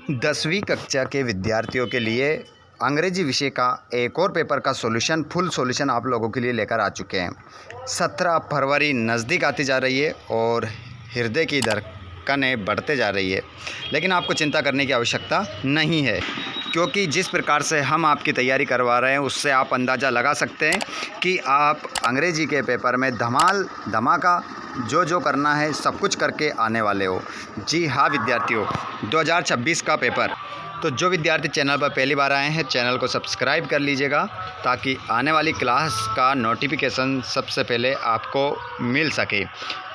10वीं कक्षा के विद्यार्थियों के लिए अंग्रेजी विषय का एक और पेपर का फुल सॉल्यूशन आप लोगों के लिए लेकर आ चुके हैं। 17 फरवरी नज़दीक आती जा रही है और हृदय की धड़कनें बढ़ते जा रही है, लेकिन आपको चिंता करने की आवश्यकता नहीं है, क्योंकि जिस प्रकार से हम आपकी तैयारी करवा रहे हैं उससे आप अंदाज़ा लगा सकते हैं कि आप अंग्रेजी के पेपर में धमाल धमाका जो करना है सब कुछ करके आने वाले हो। जी हाँ विद्यार्थियों, 2026 का पेपर। तो जो विद्यार्थी चैनल पर पहली बार आए हैं, चैनल को सब्सक्राइब कर लीजिएगा ताकि आने वाली क्लास का नोटिफिकेशन सबसे पहले आपको मिल सके।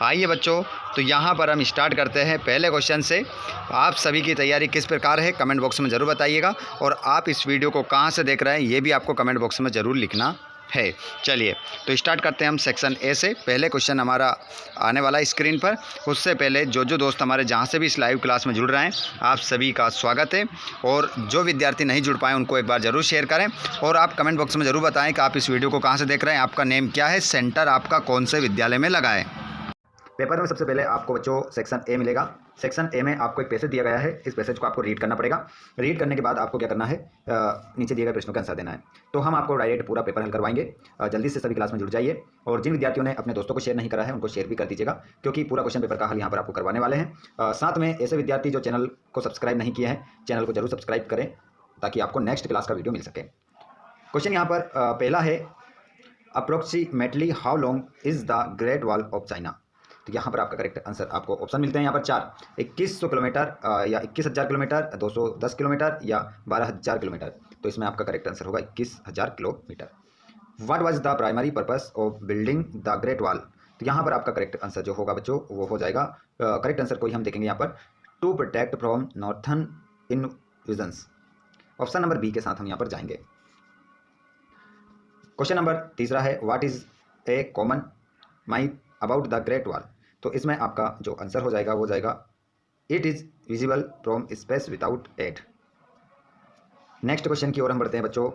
आइए बच्चों, तो यहाँ पर हम स्टार्ट करते हैं पहले क्वेश्चन से। आप सभी की तैयारी किस प्रकार है कमेंट बॉक्स में ज़रूर बताइएगा, और आप इस वीडियो को कहाँ से देख रहे हैं ये भी आपको कमेंट बॉक्स में ज़रूर लिखना है। चलिए तो स्टार्ट करते हैं हम सेक्शन ए से। पहले क्वेश्चन हमारा आने वाला है स्क्रीन पर। उससे पहले जो दोस्त हमारे जहाँ से भी इस लाइव क्लास में जुड़ रहे हैं, आप सभी का स्वागत है। और जो विद्यार्थी नहीं जुड़ पाए उनको एक बार ज़रूर शेयर करें, और आप कमेंट बॉक्स में ज़रूर बताएं कि आप इस वीडियो को कहाँ से देख रहे हैं, आपका नेम क्या है, सेंटर आपका कौन से विद्यालय में लगा है। पेपर में सबसे पहले आपको बच्चों सेक्शन ए मिलेगा। सेक्शन ए में आपको एक पैसेज दिया गया है। इस पैसेज को आपको रीड करना पड़ेगा। रीड करने के बाद आपको क्या करना है, नीचे दिए गए प्रश्नों का आंसर देना है। तो हम आपको डायरेक्ट पूरा पेपर हल करवाएंगे। जल्दी से सभी क्लास में जुड़ जाइए, और जिन विद्यार्थियों ने अपने दोस्तों को शेयर नहीं करा है उनको शेयर भी कर दीजिएगा, क्योंकि पूरा क्वेश्चन पेपर का हल यहाँ पर आपको करवाने वाले हैं। साथ में ऐसे विद्यार्थी जो चैनल को सब्सक्राइब नहीं किए हैं, चैनल को जरूर सब्सक्राइब करें ताकि आपको नेक्स्ट क्लास का वीडियो मिल सके। क्वेश्चन यहाँ पर पहला है, approximately how long is the Great wall of China. तो यहाँ पर आपका करेक्ट आंसर आपको ऑप्शन मिलते हैं यहाँ पर 4, 2100 किलोमीटर या 21,000 किलोमीटर, 210 किलोमीटर या 12,000 किलोमीटर। तो इसमें आपका करेक्ट आंसर होगा 21,000 kilometre. What was the primary purpose of building the Great Wall. तो यहाँ पर आपका करेक्ट आंसर जो होगा बच्चों वो हो जाएगा, करेक्ट आंसर को ही हम देखेंगे यहाँ पर, to protect from northern invasions. Option number B के साथ हम यहाँ पर जाएंगे। क्वेश्चन नंबर तीसरा है, what is a common myth about the Great Wall. तो इसमें आपका जो आंसर हो जाएगा वो जाएगा, it is visible from space without aid. Next question की ओर हम बढ़ते हैं बच्चों।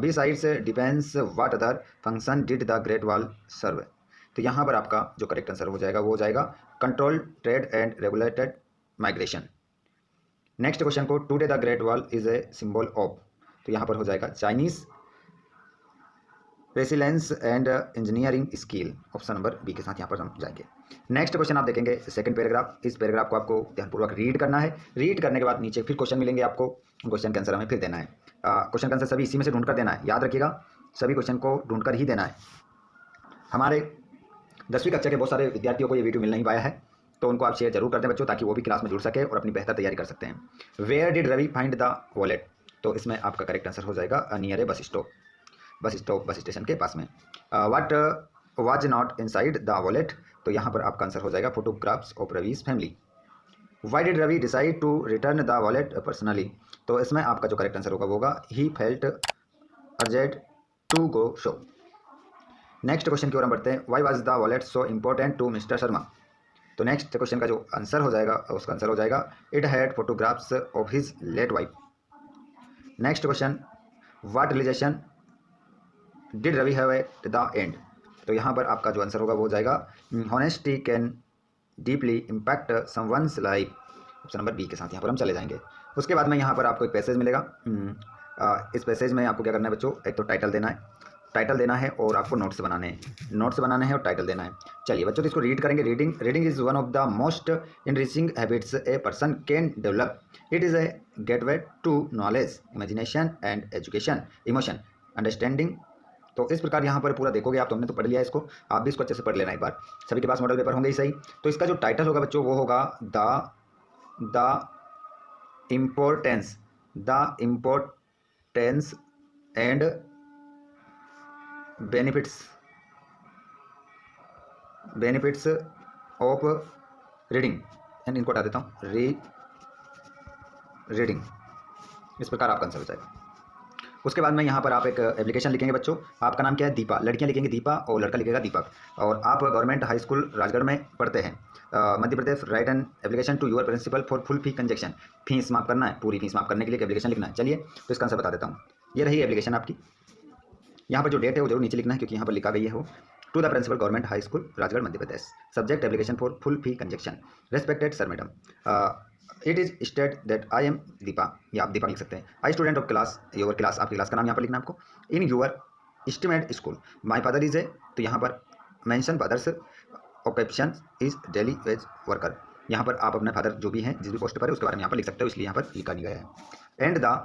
Besides depends what other function did the Great Wall serve. तो यहाँ पर आपका जो करेक्ट आंसर हो जाएगा वो हो जाएगा, control trade and regulated migration. Next question को, today the Great Wall is a symbol of. तो यहाँ पर हो जाएगा Chinese resilience and engineering skill. Option number B के साथ यहाँ पर हम जाएंगे। नेक्स्ट क्वेश्चन आप देखेंगे सेकंड पैराग्राफ। इस पैराग्राफ को आपको ध्यानपूर्वक रीड करना है। रीड करने के बाद नीचे फिर क्वेश्चन मिलेंगे आपको, क्वेश्चन का आंसर हमें फिर देना है। क्वेश्चन का आंसर सभी इसी में से ढूंढ कर देना है, याद रखिएगा, सभी क्वेश्चन को ढूंढ कर ही देना है। हमारे 10वीं कक्षा के बहुत सारे विद्यार्थियों को ये वीडियो मिल नहीं पाया है, तो उनको आप शेयर जरूर कर दें बच्चों, ताकि वो भी क्लास में जुड़ सके और अपनी बेहतर तैयारी कर सकते हैं। Where did Ravi find the wallet. तो इसमें आपका करेक्ट आंसर हो जाएगा, नियर ए बस स्टेशन के पास में। What was not inside the wallet. तो यहाँ पर आपका आंसर हो जाएगा, photographs of Ravi's family. Why did Ravi decide to return the wallet personally. तो इसमें आपका जो करेक्ट आंसर होगा he felt urgent to go show. Next question की ओर हम बढ़ते हैं, why was the wallet so important to mister Sharma. तो नेक्स्ट क्वेश्चन का जो आंसर हो जाएगा उसका आंसर हो जाएगा, it had photographs of his late wife. Next question, what relation did Ravi have at the end. तो यहाँ पर आपका जो आंसर होगा वो हो जाएगा, honesty can deeply impact someone's life. Option number B के साथ यहाँ पर हम चले जाएंगे। उसके बाद में यहाँ पर आपको एक पैसेज मिलेगा। इस पैसेज में आपको क्या करना है बच्चों, एक तो टाइटल देना है और आपको नोट्स बनाने हैं और टाइटल देना है। चलिए बच्चों, तो इसको रीड करेंगे। Reading is one of the most enriching habits a person can develop. It is a gateway to knowledge, imagination and education, emotion, understanding. तो इस प्रकार यहाँ पर पूरा देखोगे आप, तो हमने तो पढ़ लिया इसको, आप भी इसको अच्छे से पढ़ लेना एक बार। सभी के पास मॉडल पेपर होंगे ही सही। तो इसका जो टाइटल होगा बच्चों वो होगा, the importance and benefits of reading. And इनको हटा देता हूँ, रीडिंग। इस प्रकार आपका आंसर हो जाएगा। उसके बाद में यहाँ पर आप एक एप्लीकेशन लिखेंगे बच्चों। आपका नाम क्या है, दीपा। लड़कियाँ लिखेंगे दीपा और लड़का लिखेगा दीपक। और आप गवर्नमेंट हाई स्कूल राजगढ़ में पढ़ते हैं, Madhya Pradesh. Write an application to your principal for full fee concession. Fees माफ करना है, पूरी फीस माफ करने के लिए एक एप्लीकेशन लिखना है। चलिए तो इसका आंसर बता देता हूँ। ये रही एप्लीकेशन आपकी। यहाँ पर जो डेट है वो जरूर नीचे लिखना है, क्योंकि यहाँ पर लिखा गई है वो, to the principal government high school Rajgarh Madhya Pradesh. Subject application for full fee concession. Respected sir madam, it is state that I am Deepa, या आप दीपा लिख सकते हैं। I student of class, your class आपकी क्लास का नाम यहाँ पर लिखना है आपको। In your esteemed school, my father is a, तो यहाँ पर mention father's occupation is daily wage worker, यहाँ पर आप अपने फादर जो भी हैं जिस भी पोस्ट पर है उसके बारे में यहाँ पर लिख सकते हो, इसलिए यहाँ पर लिखा नहीं गया है। And the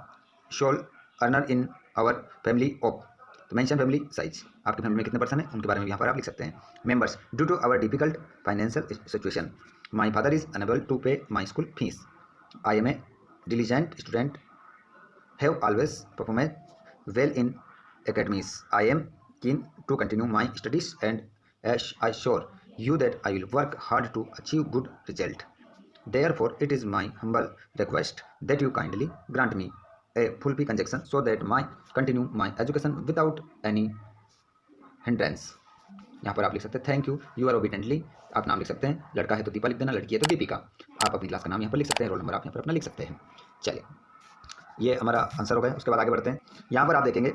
sole earner in our family of, तो मेंशन फैमिली साइज, आपकी फैमिली में कितने पर्सन हैं उनके बारे में यहाँ पर आप लिख सकते हैं। Members, due to our difficult financial situation my father is unable to pay my school fees, I am a diligent student, have always performed well in academies, I am keen to continue my studies and assure you that I will work hard to achieve good result. Therefore, it is my humble request that you kindly grant me a full fee concession so that I continue my education without any hindrance. यहाँ पर आप लिख सकते हैं thank you, you are obediently, आप नाम लिख सकते हैं, लड़का है तो दीपा लिख देना, लड़की है तो दीपिका, आप अपनी क्लास का नाम यहाँ पर लिख सकते हैं, रोल नंबर आप यहाँ पर अपना लिख सकते हैं। चलिए, ये हमारा आंसर हो गया। उसके बाद आगे बढ़ते हैं। यहाँ पर आप देखेंगे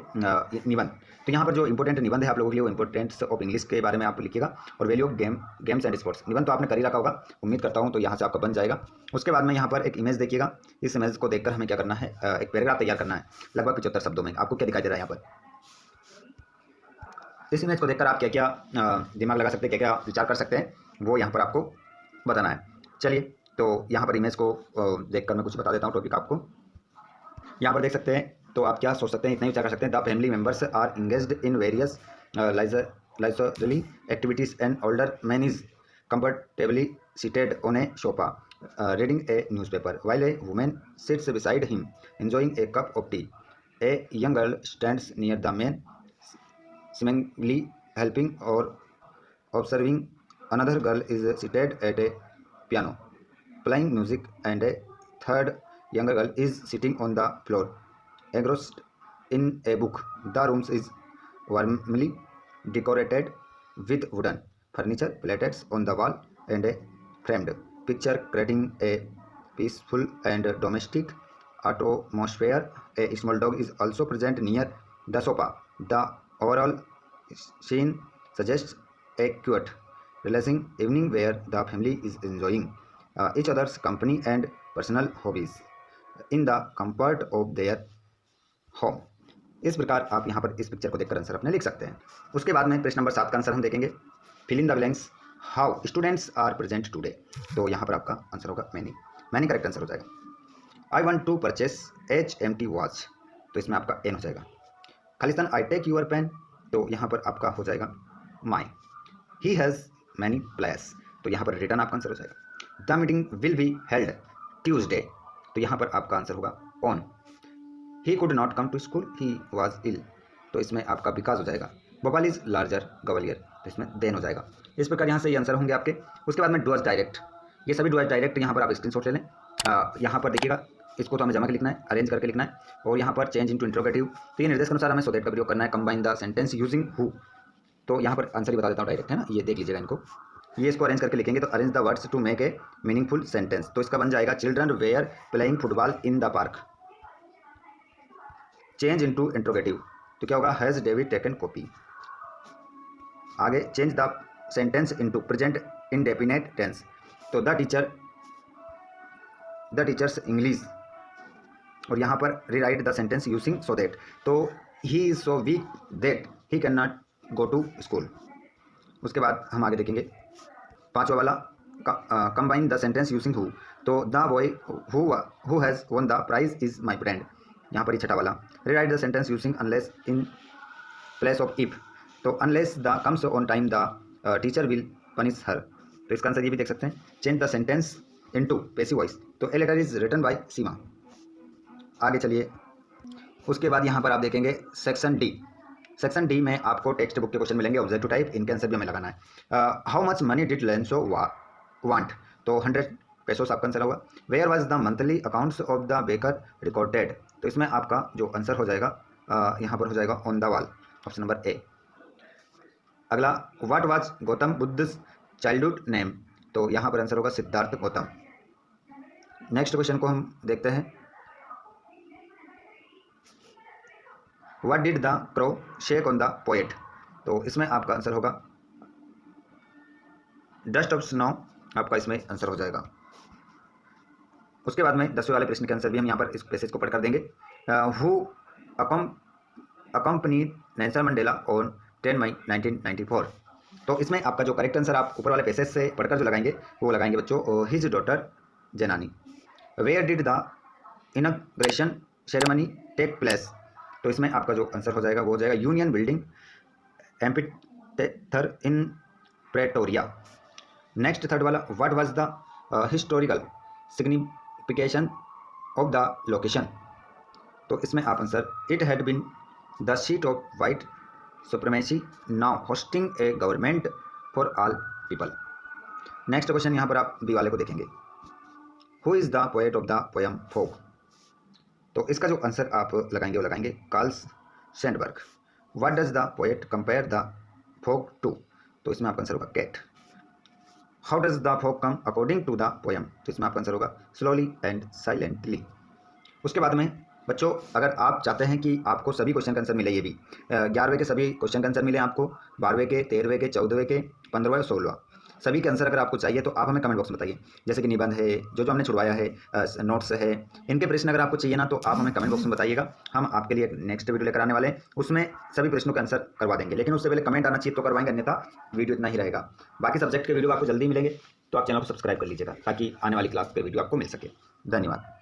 निबंध, तो यहाँ पर जो इंपॉर्टेंट निबंध है आप लोगों के लिए वो इंपॉर्टेंट्स ऑफ इंग्लिश के बारे में आप लिखिएगा, और value of games and sports, निबंध तो आपने कर ही रखा होगा, उम्मीद करता हूँ, तो यहाँ से आपका बन जाएगा। उसके बाद में यहाँ पर एक इमेज देखिएगा, इस इमेज को देखकर हमें क्या करना है, एक पैराग्राफ तैयार करना है लगभग 75 शब्दों में। आपको क्या दिखाई दे रहा है यहाँ पर, इस इमेज को देखकर आप क्या क्या दिमाग लगा सकते हैं, क्या क्या विचार कर सकते हैं, वो यहाँ पर आपको बताना है। चलिए, तो यहाँ पर इमेज को देखकर मैं कुछ बता देता हूँ टॉपिक आपको। यहाँ पर देख सकते हैं, तो आप क्या सोच सकते हैं, इतना ही विचार कर सकते हैं। The family members are engaged in various leisurely activities and older man is comfortably seated on a sofa reading a newspaper while a woman sits beside him enjoying a cup of tea. A young girl stands near the man seemingly helping or observing. Another girl is seated at a piano playing music, and a third younger girl is sitting on the floor engrossed in a book. The room is warmly decorated with wooden furniture, plates on the wall, and a framed picture creating a peaceful and domestic atmosphere. A small dog is also present near the sofa. The overall scene suggests a quiet, relaxing evening where the family is enjoying each other's company and personal hobbies in the comfort of their home. इस प्रकार आप यहाँ पर इस picture को देखकर answer अपने लिख सकते हैं। उसके बाद में प्रश्न नंबर 7 का आंसर हम देखेंगे, fill in the blanks how students are present today. तो यहाँ पर आपका आंसर होगा मैनी करेक्ट आंसर हो जाएगा। I want to purchase HMT watch, तो इसमें आपका एन हो जाएगा। खालिस्तान आई टेक यूर पेन, तो यहाँ पर आपका हो जाएगा my. He has many players, तो यहाँ पर रिटर्न आपका आंसर हो जाएगा। The meeting will be held Tuesday, तो यहाँ पर आपका आंसर होगा on. He could not come to school, he was ill, तो इसमें आपका विकास हो जाएगा। भोपाल इज लार्जर गवलियर, तो इसमें देन हो जाएगा। इस प्रकार यहाँ से ये आंसर होंगे आपके। उसके बाद में डूअर्स डायरेक्ट, ये सभी डूअर्स डायरेक्ट यहाँ पर आप स्क्रीनशॉट ले लें। यहाँ पर देखिएगा, इसको तो हमें जमा के लिखना है, अरेंज करके लिखना है, और यहाँ पर चेंज इनटू इंट्रोगेटिव, तो ये निर्देश के अनुसार हमें सो दैट का प्रयोग करना है। Combine the sentence using who, तो यहाँ पर आंसर ही बता देता हूँ डायरेक्ट, है ना, ये देख लीजिएगा इनको। ये इसको अरेंज करके लिखेंगे, तो arrange the words to make a meaningful sentence, तो इसका बन जाएगा children were playing football in the park. Change into interrogative, तो क्या होगा, हैज़ डेविड टेकन कॉपी। आगे change the sentence into present indefinite tense, तो द टीचर्स इंग्लिश, और यहाँ पर rewrite the sentence using so that, तो he is so weak that he can not go to school. उसके बाद हम आगे देखेंगे 5वां वाला, combine the sentence using who, तो the boy who has won the prize is my friend. यहाँ पर ही 6वां वाला, rewrite the sentence using unless in place of if, तो unless the comes on time the teacher will punish her, तो इसका answer ये भी देख सकते हैं। Change the sentence into passive voice, तो a letter is written by Seema. आगे चलिए, उसके बाद यहाँ पर आप देखेंगे सेक्शन डी। सेक्शन डी में आपको टेक्स्ट बुक के क्वेश्चन मिलेंगे, ऑब्जेक्टिव टाइप, इनके आंसर भी हमें लगाना है। How much money did Lencho want, तो 100 पेसोस आपका आंसर होगा। Where was the monthly accounts of the baker recorded, तो इसमें आपका जो आंसर हो जाएगा यहाँ पर हो जाएगा on the wall, option number A. अगला, what was Gautam Buddha's childhood name, तो यहाँ पर आंसर होगा सिद्धार्थ गौतम। नेक्स्ट क्वेश्चन को हम देखते हैं, what did the crow shake on the poet, तो इसमें आपका आंसर होगा डस्ट ऑफ स्नो, आपका इसमें आंसर हो जाएगा। उसके बाद में 10वें वाले प्रश्न के आंसर भी हम यहाँ पर इस पैसेज को पढ़कर देंगे। Who accompanied Nelson Mandela on 10 मई 1994। तो इसमें आपका जो करेक्ट आंसर आप ऊपर वाले पैसेज से पढ़कर जो लगाएंगे वो लगाएंगे बच्चों, his daughter Zenani. Where did the inauguration ceremony take place. तो इसमें आपका जो आंसर हो जाएगा वो हो जाएगा Union Building amphitheatre in Pretoria. Next third वाला, what was the historical signification of the location. तो इसमें आप answer, it had been the seat of white supremacy now hosting a government for all people. Next question यहाँ पर आप B वाले को देखेंगे, who is the poet of the poem Fog. तो इसका जो आंसर आप लगाएंगे वो लगाएंगे Carl Sandburg. What does the poet compare the folk to. तो इसमें आपका आंसर होगा cat. How does the folk come according to the poem. तो इसमें आपका आंसर होगा स्लोली एंड साइलेंटली। उसके बाद में बच्चों, अगर आप चाहते हैं कि आपको सभी क्वेश्चन का आंसर मिले, ये भी 11वें के सभी क्वेश्चन का आंसर मिले आपको, 12वें के, 13वें के, 14वें के, 15वें और 16वां, सभी के आंसर अगर आपको चाहिए तो आप हमें कमेंट बॉक्स में बताइए। जैसे कि निबंध है, जो हमने छुड़वाया है, नोट्स है, इनके प्रश्न अगर आपको चाहिए ना तो आप हमें कमेंट बॉक्स में बताइएगा। हम आपके लिए नेक्स्ट वीडियो लेकर आने वाले हैं, उसमें सभी प्रश्नों का आंसर करवा देंगे। लेकिन उससे पहले कमेंट आना चाहिए तो करवाएंगे, अन्यथा वीडियो इतना ही रहेगा। बाकी सब्जेक्ट के वीडियो आपको जल्दी मिलेंगे, तो आप चैनल को सब्सक्राइब कर लीजिएगा ताकि आने वाली क्लास के वीडियो आपको मिल सके। धन्यवाद।